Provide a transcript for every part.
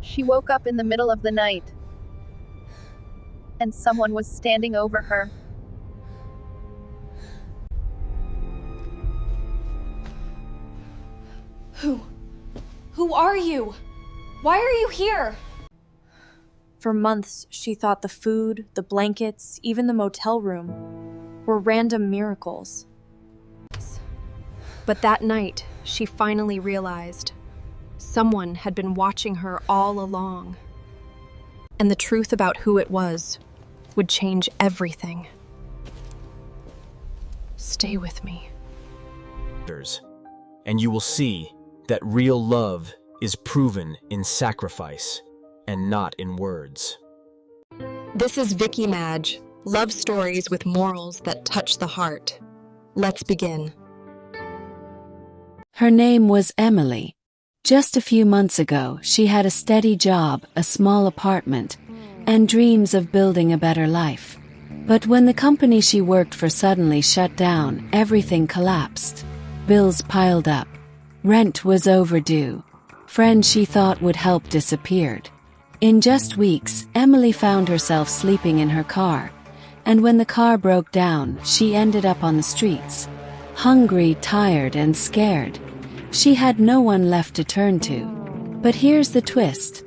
She woke up in the middle of the night, and someone was standing over her. Who are you? Why are you here? For months, she thought the food, the blankets, even the motel room were random miracles. But that night, she finally realized someone had been watching her all along. And the truth about who it was would change everything. Stay with me. And you will see that real love is proven in sacrifice and not in words. This is Vicky Madge, love stories with morals that touch the heart. Let's begin. Her name was Emily. Just a few months ago, she had a steady job, a small apartment, and dreams of building a better life. But when the company she worked for suddenly shut down, everything collapsed. Bills piled up. Rent was overdue. Friends she thought would help disappeared. In just weeks, Emily found herself sleeping in her car, and when the car broke down, she ended up on the streets. Hungry, tired, and scared. She had no one left to turn to. But here's the twist.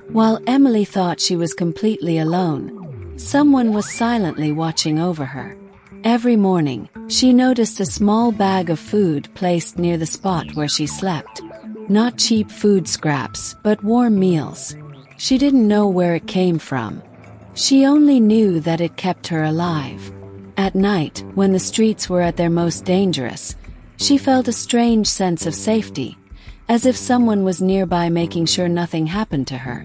While Emily thought she was completely alone, someone was silently watching over her. Every morning, she noticed a small bag of food placed near the spot where she slept. Not cheap food scraps, but warm meals. She didn't know where it came from. She only knew that it kept her alive. At night, when the streets were at their most dangerous, she felt a strange sense of safety, as if someone was nearby making sure nothing happened to her.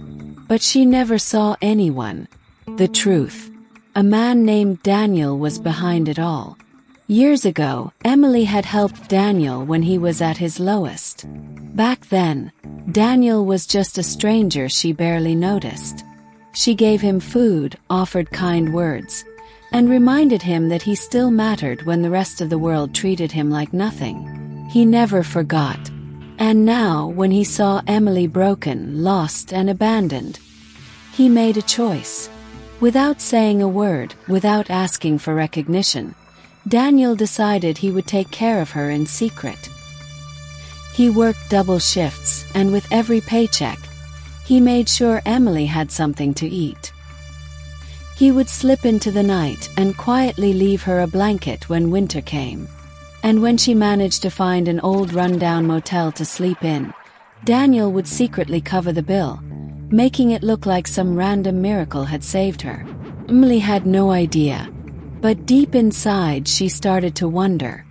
But she never saw anyone. The truth. A man named Daniel was behind it all. Years ago, Emily had helped Daniel when he was at his lowest. Back then, Daniel was just a stranger she barely noticed. She gave him food, offered kind words, and reminded him that he still mattered when the rest of the world treated him like nothing. He never forgot. And now, when he saw Emily broken, lost, and abandoned, he made a choice. Without saying a word, without asking for recognition, Daniel decided he would take care of her in secret. He worked double shifts, and with every paycheck, he made sure Emily had something to eat. He would slip into the night and quietly leave her a blanket when winter came. And when she managed to find an old rundown motel to sleep in, Daniel would secretly cover the bill, making it look like some random miracle had saved her. Emily had no idea. But deep inside she started to wonder,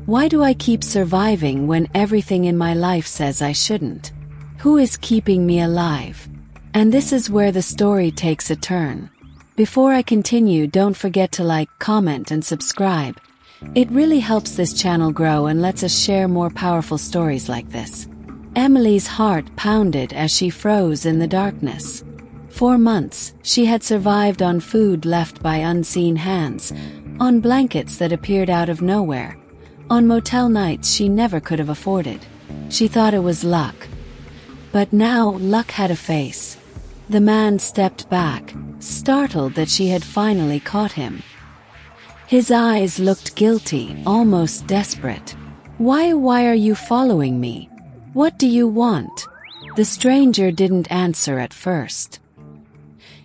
why do I keep surviving when everything in my life says I shouldn't? Who is keeping me alive? And this is where the story takes a turn. Before I continue, don't forget to like, comment, and subscribe. It really helps this channel grow and lets us share more powerful stories like this. Emily's heart pounded as she froze in the darkness. For months, she had survived on food left by unseen hands, on blankets that appeared out of nowhere, on motel nights she never could have afforded. She thought it was luck. But now luck had a face. The man stepped back, startled that she had finally caught him. His eyes looked guilty, almost desperate. Why are you following me? What do you want? The stranger didn't answer at first.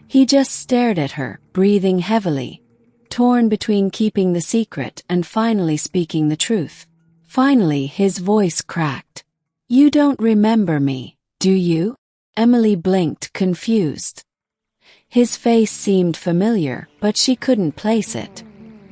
He just stared at her, breathing heavily, torn between keeping the secret and finally speaking the truth. Finally, his voice cracked. You don't remember me, do you? Emily blinked, confused. His face seemed familiar, but she couldn't place it.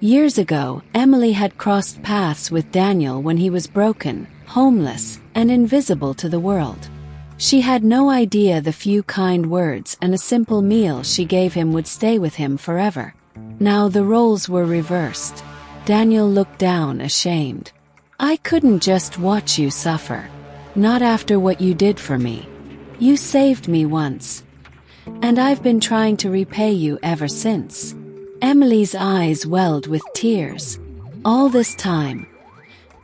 Years ago, Emily had crossed paths with Daniel when he was broken, homeless, and invisible to the world. She had no idea the few kind words and a simple meal she gave him would stay with him forever. Now the roles were reversed. Daniel looked down, ashamed. I couldn't just watch you suffer. Not after what you did for me. You saved me once. And I've been trying to repay you ever since. Emily's eyes welled with tears. All this time.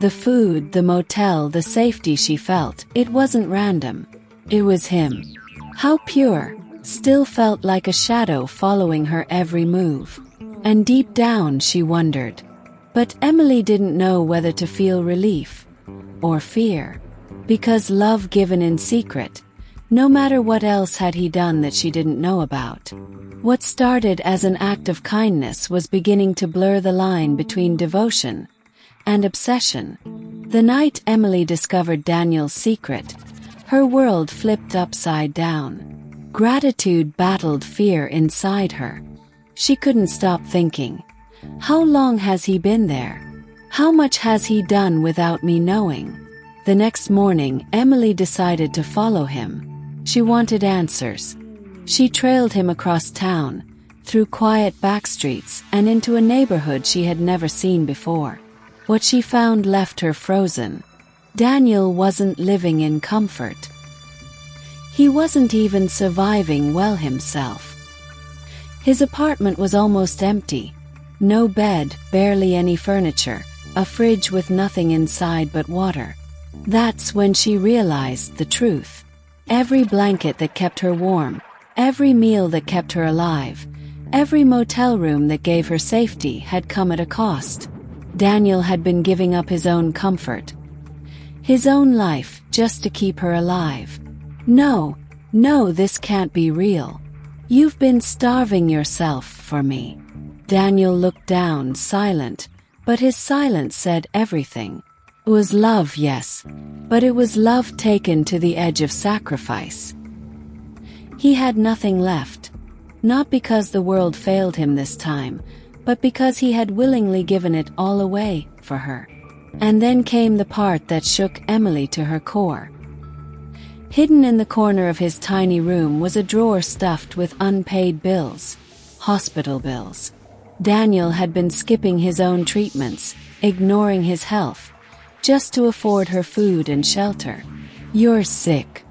The food, the motel, the safety she felt, it wasn't random. It was him. How pure, still felt like a shadow following her every move. And deep down she wondered. But Emily didn't know whether to feel relief or fear. Because love given in secret, no matter what else had he done that she didn't know about. What started as an act of kindness was beginning to blur the line between devotion and obsession. The night Emily discovered Daniel's secret, her world flipped upside down. Gratitude battled fear inside her. She couldn't stop thinking, how long has he been there? How much has he done without me knowing? The next morning, Emily decided to follow him. She wanted answers. She trailed him across town, through quiet back streets and into a neighborhood she had never seen before. What she found left her frozen. Daniel wasn't living in comfort. He wasn't even surviving well himself. His apartment was almost empty. No bed, barely any furniture, a fridge with nothing inside but water. That's when she realized the truth. Every blanket that kept her warm, every meal that kept her alive, every motel room that gave her safety had come at a cost. Daniel had been giving up his own comfort, his own life, just to keep her alive. No, this can't be real. You've been starving yourself for me. Daniel looked down, silent, but his silence said everything. It was love, yes, but it was love taken to the edge of sacrifice. He had nothing left, not because the world failed him this time, but because he had willingly given it all away for her. And then came the part that shook Emily to her core. Hidden in the corner of his tiny room was a drawer stuffed with unpaid bills, hospital bills. Daniel had been skipping his own treatments, ignoring his health, just to afford her food and shelter. You're sick.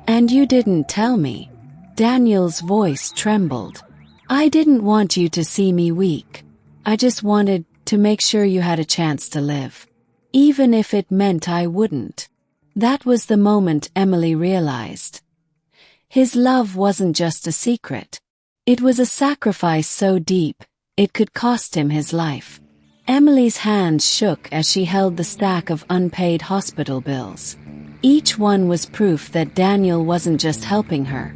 And you didn't tell me. Daniel's voice trembled. I didn't want you to see me weak. I just wanted to make sure you had a chance to live. Even if it meant I wouldn't. That was the moment Emily realized. His love wasn't just a secret. It was a sacrifice so deep, it could cost him his life. Emily's hands shook as she held the stack of unpaid hospital bills. Each one was proof that Daniel wasn't just helping her.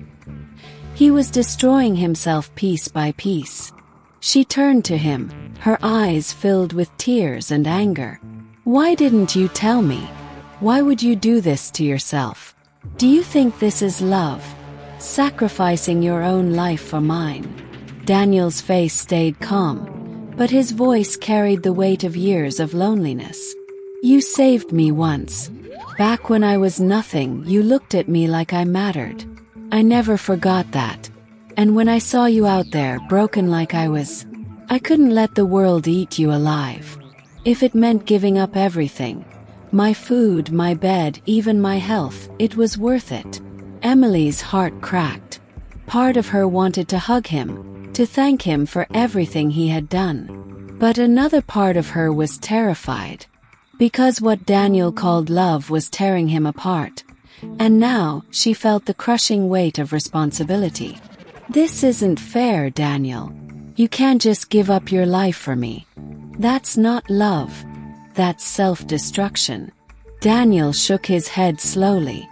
He was destroying himself piece by piece. She turned to him, her eyes filled with tears and anger. Why didn't you tell me? Why would you do this to yourself? Do you think this is love? Sacrificing your own life for mine? Daniel's face stayed calm, but his voice carried the weight of years of loneliness. You saved me once. Back when I was nothing, you looked at me like I mattered. I never forgot that. And when I saw you out there, broken like I was, I couldn't let the world eat you alive. If it meant giving up everything, my food, my bed, even my health, it was worth it. Emily's heart cracked. Part of her wanted to hug him, to thank him for everything he had done. But another part of her was terrified, because what Daniel called love was tearing him apart. And now she felt the crushing weight of responsibility. This isn't fair, Daniel. You can't just give up your life for me. That's not love. That's self-destruction. Daniel shook his head slowly.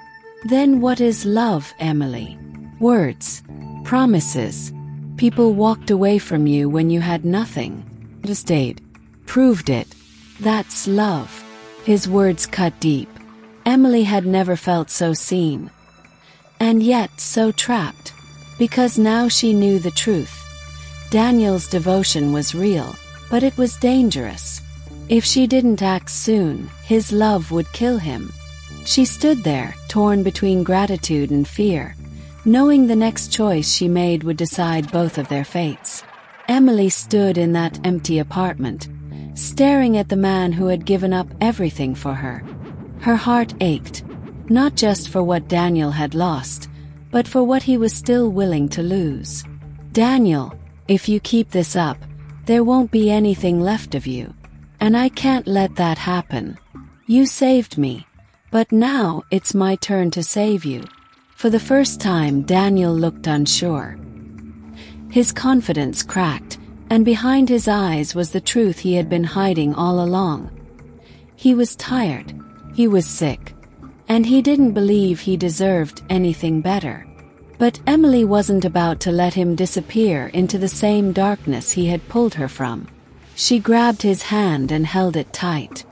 Then what is love, Emily? Words. Promises. People walked away from you when you had nothing. Just stayed. Proved it. That's love. His words cut deep. Emily had never felt so seen. And yet so trapped. Because now she knew the truth. Daniel's devotion was real, but it was dangerous. If she didn't act soon, his love would kill him. She stood there, torn between gratitude and fear, knowing the next choice she made would decide both of their fates. Emily stood in that empty apartment, staring at the man who had given up everything for her. Her heart ached, not just for what Daniel had lost, but for what he was still willing to lose. Daniel, if you keep this up, there won't be anything left of you. And I can't let that happen. You saved me, but now it's my turn to save you. For the first time, Daniel looked unsure. His confidence cracked, and behind his eyes was the truth he had been hiding all along. He was tired, he was sick, and he didn't believe he deserved anything better. But Emily wasn't about to let him disappear into the same darkness he had pulled her from. She grabbed his hand and held it tight.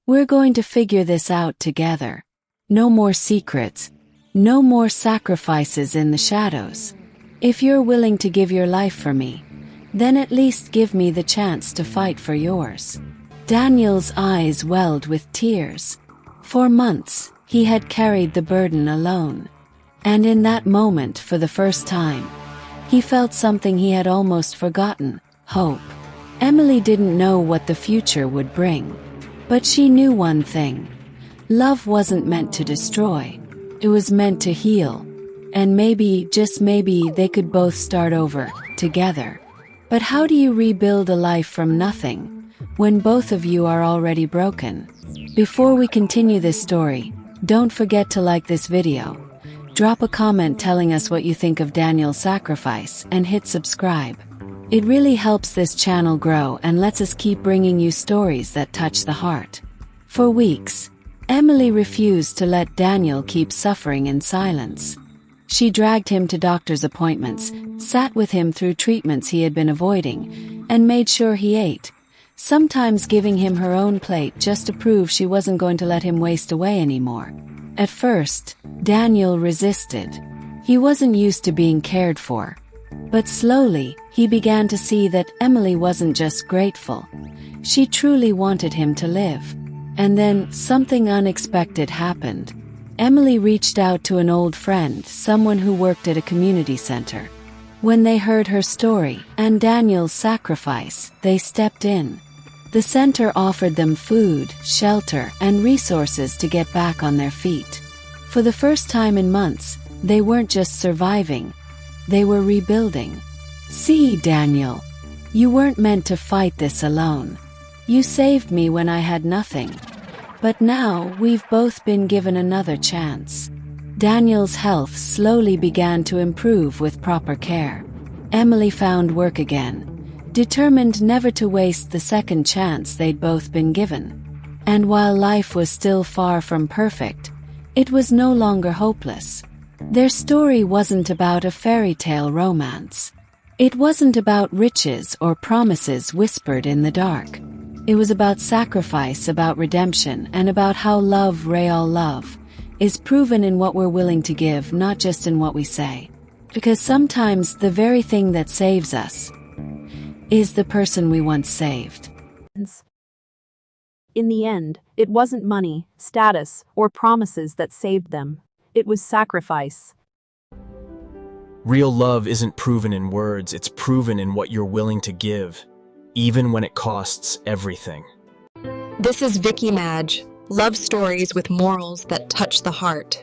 "We're going to figure this out together. No more secrets. No more sacrifices in the shadows. If you're willing to give your life for me, then at least give me the chance to fight for yours." Daniel's eyes welled with tears. For months, he had carried the burden alone. And in that moment, for the first time, he felt something he had almost forgotten: hope. Emily didn't know what the future would bring, but she knew one thing. Love wasn't meant to destroy. It was meant to heal. And maybe, just maybe, they could both start over, together. But how do you rebuild a life from nothing, when both of you are already broken? Before we continue this story, don't forget to like this video. Drop a comment telling us what you think of Daniel's sacrifice, and hit subscribe. It really helps this channel grow and lets us keep bringing you stories that touch the heart. For weeks, Emily refused to let Daniel keep suffering in silence. She dragged him to doctor's appointments, sat with him through treatments he had been avoiding, and made sure he ate, sometimes giving him her own plate just to prove she wasn't going to let him waste away anymore. At first, Daniel resisted. He wasn't used to being cared for. But slowly, he began to see that Emily wasn't just grateful. She truly wanted him to live. And then, something unexpected happened. Emily reached out to an old friend, someone who worked at a community center. When they heard her story and Daniel's sacrifice, they stepped in. The center offered them food, shelter, and resources to get back on their feet. For the first time in months, they weren't just surviving, they were rebuilding. "See, Daniel, you weren't meant to fight this alone. You saved me when I had nothing. But now, we've both been given another chance." Daniel's health slowly began to improve with proper care. Emily found work again, determined never to waste the second chance they'd both been given. And while life was still far from perfect, it was no longer hopeless. Their story wasn't about a fairy tale romance. It wasn't about riches or promises whispered in the dark. It was about sacrifice, about redemption, and about how love, real love, is proven in what we're willing to give, not just in what we say. Because sometimes the very thing that saves us is the person we once saved. In the end, it wasn't money, status, or promises that saved them. It was sacrifice. Real love isn't proven in words, it's proven in what you're willing to give, even when it costs everything. This is Vicky Madge, love stories with morals that touch the heart.